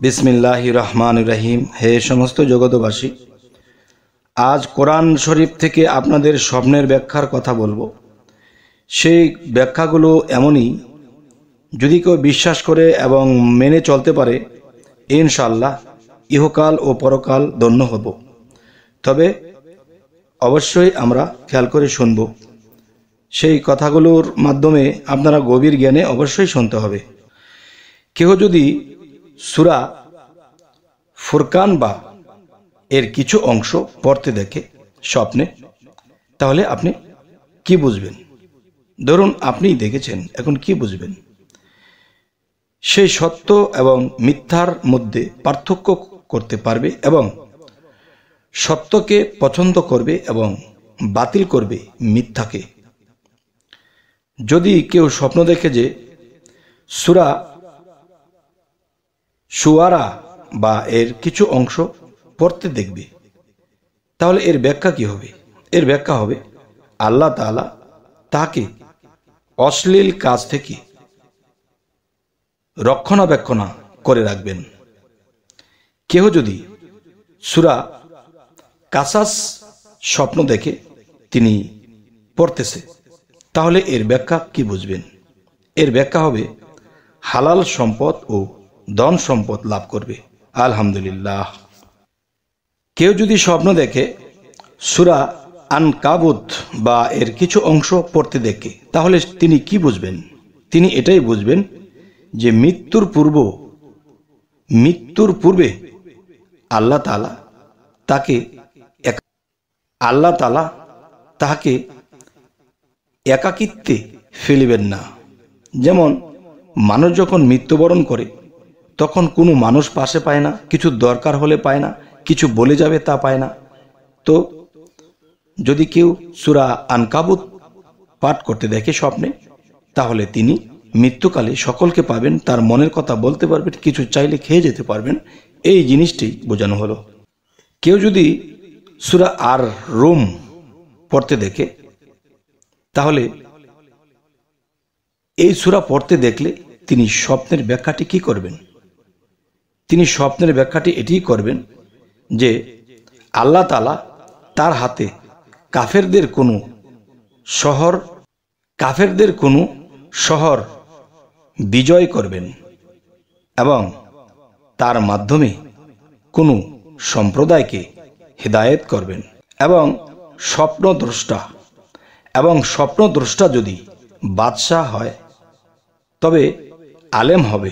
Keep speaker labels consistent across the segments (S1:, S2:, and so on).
S1: বিসমিল্লাহির রহমানির রহিম। হে সমস্ত জগতবাসী, আজ কোরআন শরীফ থেকে আপনাদের স্বপ্নের ব্যাখ্যার কথা বলবো। সেই ব্যাখ্যাগুলো এমনই, যদি কেউ বিশ্বাস করে এবং মেনে চলতে পারে, ইনশাআল্লাহ ইহকাল ও পরকাল ধন্য হব। তবে অবশ্যই আমরা খেয়াল করে শুনব। সেই কথাগুলোর মাধ্যমে আপনারা গভীর জ্ঞানে অবশ্যই শুনতে হবে। কেউ যদি সূরা ফুরকান বা এর কিছু অংশ পড়তে দেখে স্বপ্নে, তাহলে আপনি কি বুঝবেন? ধরুন আপনিই দেখেছেন, এখন কি বুঝবেন? সেই সত্য এবং মিথ্যার মধ্যে পার্থক্য করতে পারবে এবং সত্যকে পছন্দ করবে এবং বাতিল করবে মিথ্যাকে। যদি কেউ স্বপ্ন দেখে যে সূরা শুআরা বা এর কিছু অংশ পড়তে দেখবে, তাহলে এর ব্যাখ্যা কি হবে? এর ব্যাখ্যা হবে আল্লাহ তাআলা তাকে অশ্লীল কাজ থেকে রক্ষণাবেক্ষণ করে রাখবেন। কেউ যদি সূরা কাসাস স্বপ্ন দেখে তিনি পড়তেছে, তাহলে এর ব্যাখ্যা কি বুঝবেন? এর ব্যাখ্যা হবে হালাল সম্পদ ও ধন সম্পদ লাভ করবে। আলহামদুলিল্লাহ। কেউ যদি স্বপ্ন দেখে সূরা আনকাবুত বা এর কিছু অংশ পড়তে দেখে, তাহলে তিনি কি বুঝবেন? তিনি এটাই বুঝবেন যে মৃত্যুর পূর্বে আল্লাহ তাআলা তাকে একাকিত্বে ফেলিবেন না। যেমন মানুষ যখন মৃত্যুবরণ করে, তখন কোনো মানুষ পাশে পায় না, কিছু দরকার হলে পায় না, কিছু বলে যাবে তা পায় না। তো যদি কেউ সূরা আনকাবুত পাঠ করতে দেখে স্বপ্নে, তাহলে তিনি মৃত্যুকালে সকলকে পাবেন, তার মনের কথা বলতে পারবেন, কিছু চাইলে খেয়ে যেতে পারবেন। এই জিনিসটি বোঝানো হলো। কেউ যদি সূরা আর রুম পড়তে দেখে, তাহলে এই সূরা পড়তে দেখলে তিনি স্বপ্নের ব্যাখ্যাটি কি করবেন? তিনি স্বপ্নের ব্যাখ্যাটি এটিই করবেন যে আল্লাহ তাআলা তার হাতে কাফেরদের কোনো শহর বিজয় করবেন এবং তার মাধ্যমে কোনো সম্প্রদায়কে হিদায়াত করবেন। এবং স্বপ্নদ্রষ্টা যদি বাদশাহ হয়, তবে আলেম হবে,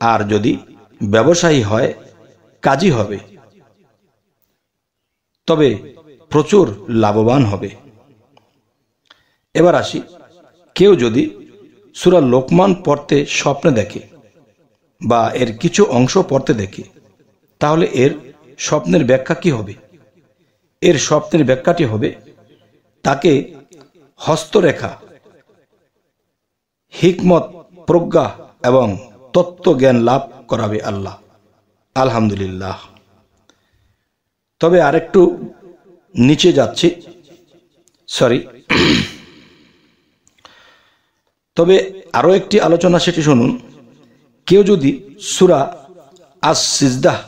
S1: আর যদি ব্যবসায়ী হয়, কাজী হবে, তবে প্রচুর লাভবান হবে। এবার আসি, কেউ যদি সূরা লোকমান পড়তে স্বপ্নে দেখে বা এর কিছু অংশ পড়তে দেখে, তাহলে এর স্বপ্নের ব্যাখ্যা কি হবে? এর স্বপ্নের ব্যাখ্যাটি হবে তাকে হস্তরেখা, হিকমত, প্রজ্ঞা এবং তত্ত্বজ্ঞান লাভ করাবে আল্লাহ। আলহামদুলিল্লাহ। তবে আরেকটু নিচে যাচ্ছি, তবে আরো একটি আলোচনা, সেটি শুনুন। কেউ যদি সূরা আস-সিজদাহ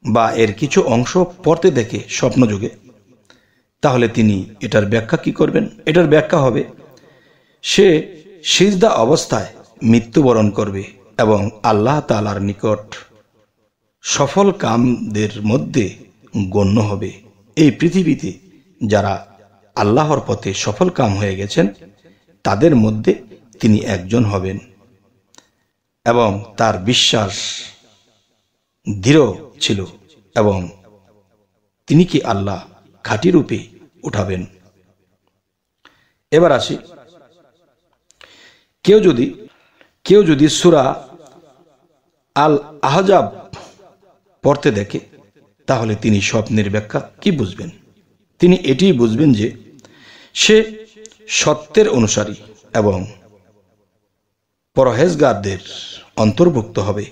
S1: বা এর কিছু অংশ পড়তে দেখে স্বপ্নযোগে, তাহলে তিনি এটার ব্যাখ্যা কি করবেন? এটার ব্যাখ্যা হবে সে সিজদা অবস্থায় মৃত্যুবরণ করবে এবং আল্লাহ তাআলার নিকট সফল কামদের মধ্যে গণ্য হবে। এই পৃথিবীতে যারা আল্লাহর পথে সফল কাম হয়ে গেছেন, তাদের মধ্যে তিনি একজন হবেন এবং তার বিশ্বাস দৃঢ় ছিল এবং তিনি কি আল্লাহ খাঁটি রূপে উঠাবেন। এবার আসি, কেউ যদি সূরা আল আহজাব পড়তে দেখে, তাহলে তিনি স্বপ্নের ব্যাখ্যা কি বুঝবেন? তিনি এটিই বুঝবেন যে সে সত্যের অনুসারী এবং পরহেজগারদের অন্তর্ভুক্ত হবে।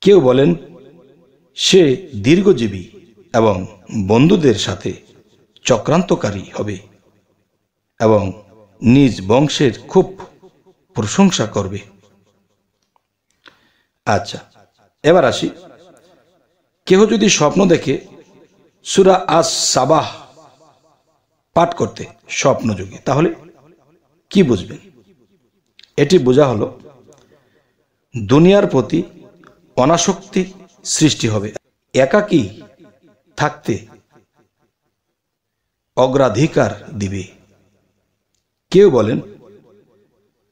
S1: কেউ বলেন সে দীর্ঘজীবী এবং বন্ধুদের সাথে চক্রান্তকারী হবে এবং নিজ বংশের খুব প্রশংসা করবে। আচ্ছা, এবার আসি, কেহ যদি স্বপ্ন দেখে সূরা আস-সাবাহ পাঠ করতে স্বপ্নযোগে, তাহলে কি বুঝবেন? এটি বোঝা হলো দুনিয়ার প্রতি অনাসক্তি সৃষ্টি হবে, একাকী থাকতে অগ্রাধিকার দিবে। কেউ বলেন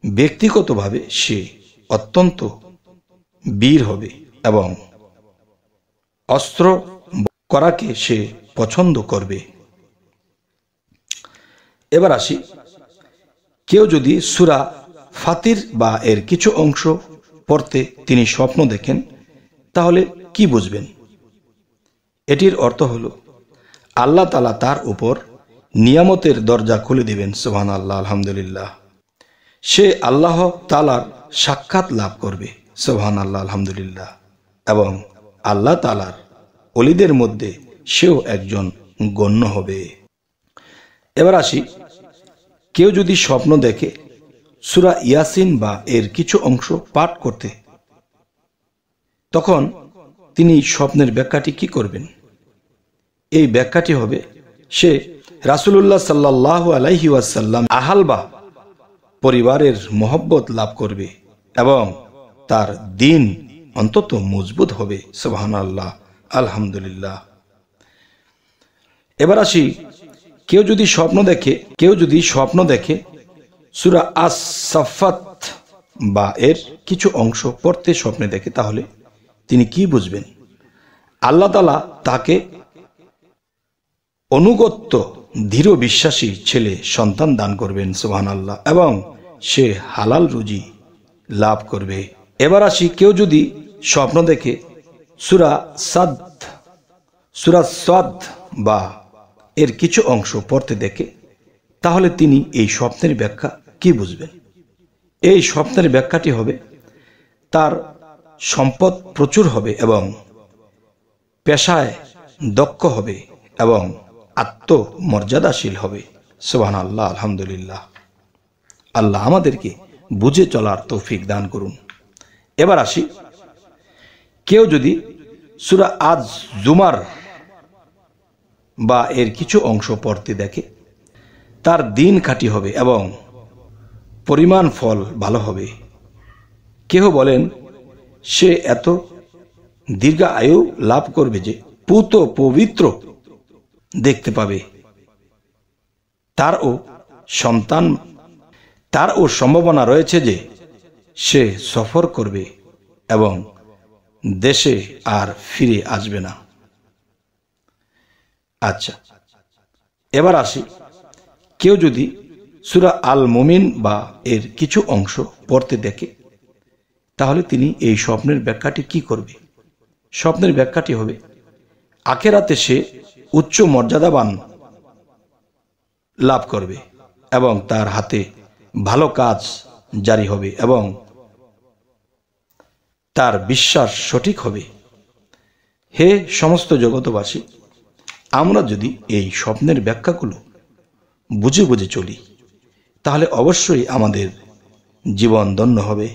S1: ব্যক্তিগতভাবে সে অত্যন্ত বীর হবে এবং অস্ত্র করাকে সে পছন্দ করবে। এবার আসি, কেউ যদি সূরা ফাতির বা এর কিছু অংশ পড়তে তিনি স্বপ্ন দেখেন, তাহলে কি বুঝবেন? এটির অর্থ হলো আল্লাহ তাআলা তার উপর নিয়ামতের দরজা খুলে দিবেন। সুবহানাল্লাহ, আলহামদুলিল্লাহ। সে আল্লাহ তাআলার সাক্ষাৎ লাভ করবে। সুবহানাল্লাহ, আলহামদুলিল্লাহ। এবং আল্লাহ তাআলার ওলিদের মধ্যে সেও একজন গণ্য হবে। এবার আসি, কেউ যদি স্বপ্ন দেখে সূরা ইয়াসিন বা এর কিছু অংশ পাঠ করতে, তখন তিনি স্বপ্নের ব্যাখ্যাটি কি করবেন? এই ব্যাখ্যাটি হবে, সে রাসূলুল্লাহ সাল্লাল্লাহু আলাইহি ওয়াসাল্লাম আহালবা পরিবারের মহব্বত লাভ করবে এবং তার দিন অন্তত মজবুত হবে। সুবহানাল্লাহ, আলহামদুলিল্লাহ। এবার আসি, কেউ যদি স্বপ্ন দেখে সূরা আস-সাফফাত বা এর কিছু অংশ পড়তে স্বপ্নে দেখে, তাহলে তিনি কি বুঝবেন? আল্লাহ তাআলা তাকে অনুগত্য দৃঢ় বিশ্বাসী ছেলে সন্তান দান করবেন। সুবহানাল্লাহ। এবং সে হালাল রুজি লাভ করবে। এবার আসি, কেউ যদি স্বপ্ন দেখে সূরা সাদ বা এর কিছু অংশ পড়তে দেখে, তাহলে তিনি এই স্বপ্নের ব্যাখ্যা কি বুঝবেন? এই স্বপ্নের ব্যাখ্যাটি হবে, তার সম্পদ প্রচুর হবে এবং পেশায় দক্ষ হবে এবং আত্মমর্যাদাশীল হবে। সুবহানাল্লাহ, আলহামদুলিল্লাহ। আল্লাহ আমাদেরকে বুঝে চলার তৌফিক দান করুন। এবার আসি, কেউ যদি সূরা আজ-জুমার বা এর কিছু অংশ পড়তে দেখে, তার দিন খাঁটি হবে এবং পরিমাণ ফল ভালো হবে। কেহ বলেন সে এত দীর্ঘ আয়ু লাভ করবে যে পুত পবিত্র দেখতে পাবে। তারও সম্ভাবনা রয়েছে যে সে সফর করবে এবং দেশে আর ফিরে আসবে না। আচ্ছা, এবার আসি, কেউ যদি সূরা আল মুমিন বা এর কিছু অংশ পড়তে দেখে, তাহলে তিনি এই স্বপ্নের ব্যাখ্যাটি কি করবে? স্বপ্নের ব্যাখ্যাটি হবে, আখিরাতে সে উচ্চ মর্যাদাবান লাভ করবে এবং তার হাতে ভালো কাজ জারি হবে এবং তার বিশ্বাস সঠিক হবে। হে সমস্ত জগতবাসী, আমরা যদি এই স্বপ্নের ব্যাখ্যাগুলো বুঝে বুঝে চলি, তাহলে অবশ্যই আমাদের জীবন ধন্য হবে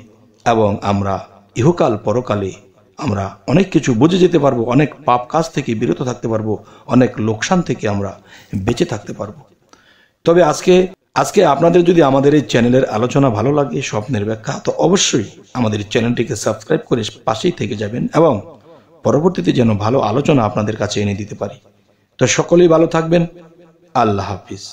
S1: এবং আমরা ইহকাল পরকালে আমরা অনেক কিছু বুঝে যেতে পারবো, অনেক পাপ কাজ থেকে বিরত থাকতে পারবো, অনেক লোকসান থেকে আমরা বেঁচে থাকতে পারবো। তবে আজকে আপনাদের যদি আমাদের এই চ্যানেলের আলোচনা ভালো লাগে, স্বপ্নের ব্যাখ্যা, তো অবশ্যই আমাদের চ্যানেলটিকে সাবস্ক্রাইব করে পাশেই থেকে যাবেন এবং পরবর্তীতে যেন ভালো আলোচনা আপনাদের কাছে এনে দিতে পারি। তো সকলেই ভালো থাকবেন। আল্লাহ হাফিজ।